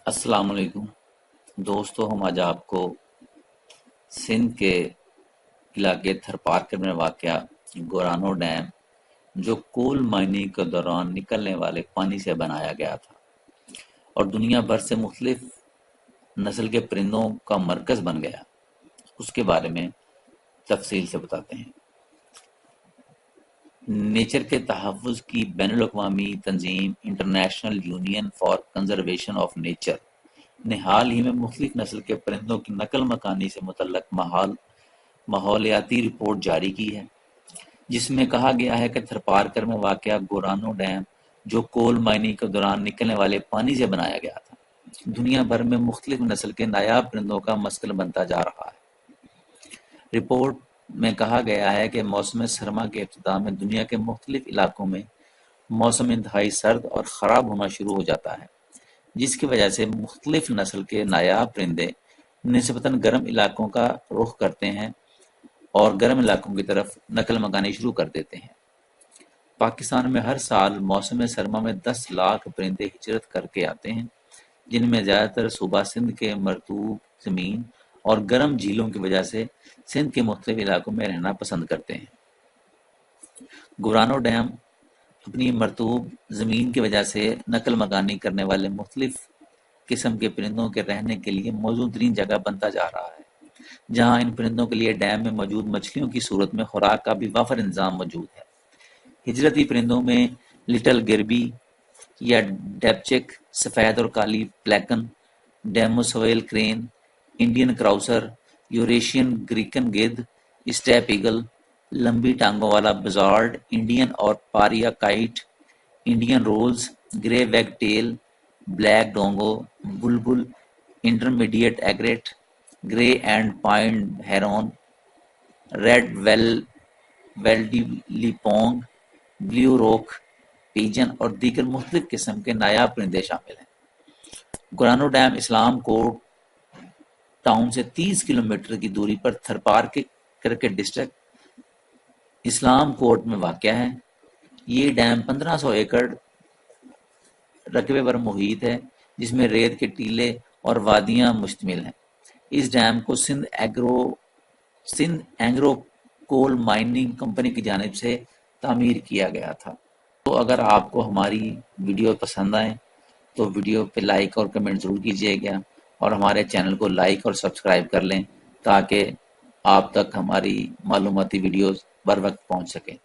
السلام علیکم دوستو، ہم آج آپ کو سندھ کے علاقے تھرپارکر میں واقع گورانو ڈیم جو کول مائننگ کے دوران نکلنے والے پانی سے بنایا گیا تھا اور دنیا بھر سے مختلف نسل کے پرندوں کا مرکز بن گیا، اس کے بارے میں تفصیل سے بتاتے ہیں۔ نیچر کے تحفظ کی بین الاقوامی تنظیم international union for conservation of nature نے حال ہی میں مختلف نسل کے پرندوں کی نقل مکانی سے متعلق ماحولیاتی رپورٹ جاری کی ہے، جس میں کہا گیا ہے کہ تھرپارکر میں واقع گورانو ڈیم جو کول مائننگ کے دوران نکلنے والے پانی سے بنایا گیا تھا، دنیا بھر میں مختلف نسل کے نایاب پرندوں کا مسکن بنتا جا رہا ہے۔ رپورٹ میں کہا گیا ہے کہ موسم سرما کے ابتداء میں دنیا کے مختلف علاقوں میں موسم انتہائی سرد اور خراب ہونا شروع ہو جاتا ہے، جس کی وجہ سے مختلف نسل کے نایاب پرندے نسبتاً گرم علاقوں کا رخ کرتے ہیں اور گرم علاقوں کی طرف نقل مکانی شروع کر دیتے ہیں۔ پاکستان میں ہر سال موسم سرما میں 10 لاکھ پرندے ہجرت کر کے آتے ہیں، جن میں زیادہ تر صوبہ سندھ کے مرطوب زمین اور گرم جھیلوں کی وجہ سے سندھ کے مختلف علاقوں میں رہنا پسند کرتے ہیں۔ گورانو ڈیم اپنی مرطوب زمین کی وجہ سے نقل مکانی کرنے والے مختلف قسم کے پرندوں کے رہنے کے لیے موزوں ترین جگہ بنتا جا رہا ہے، جہاں ان پرندوں کے لیے ڈیم میں موجود مچھلیوں کی صورت میں خوراک کا بھی وافر انتظام موجود ہے۔ ہجرتی پرندوں میں لٹل گربی یا ڈیپچک، سفید اور کالی pelican, demoiselle crane, Indian courser, Eurasian griffon گدھ، اسٹیپ ایگل، لمبی ٹانگوں والا بزارڈ، انڈین اور pariah kite, Indian rose, grey wagtail, black drongo, بلبل، intermediate egret, grey and pond heron, red wattled lapwing, blue rock pigeon اور دیگر مختلف قسم کے نایاب پرندے شامل ہیں۔ گورانو ڈیم اسلام کوٹ ٹاؤن سے 30 کلومیٹر کی دوری پر تھرپارکر کے ڈسٹرکٹ اسلام کوٹ میں واقع ہے۔ یہ ڈیم 1500 ایکڑ رقبے پر محیط ہے، جس میں ریت کے ٹیلے اور وادیاں مشتمل ہیں۔ اس ڈیم کو سندھ اینگرو کول مائننگ کمپنی کی جانب سے تعمیر کیا گیا تھا۔ تو اگر آپ کو ہماری ویڈیو پسند آئے تو ویڈیو پہ لائک اور کمنٹ ضرور کیجیے گا، اور ہمارے چینل کو لائک اور سبسکرائب کر لیں تاکہ آپ تک ہماری معلوماتی ویڈیوز بر وقت پہنچ سکیں۔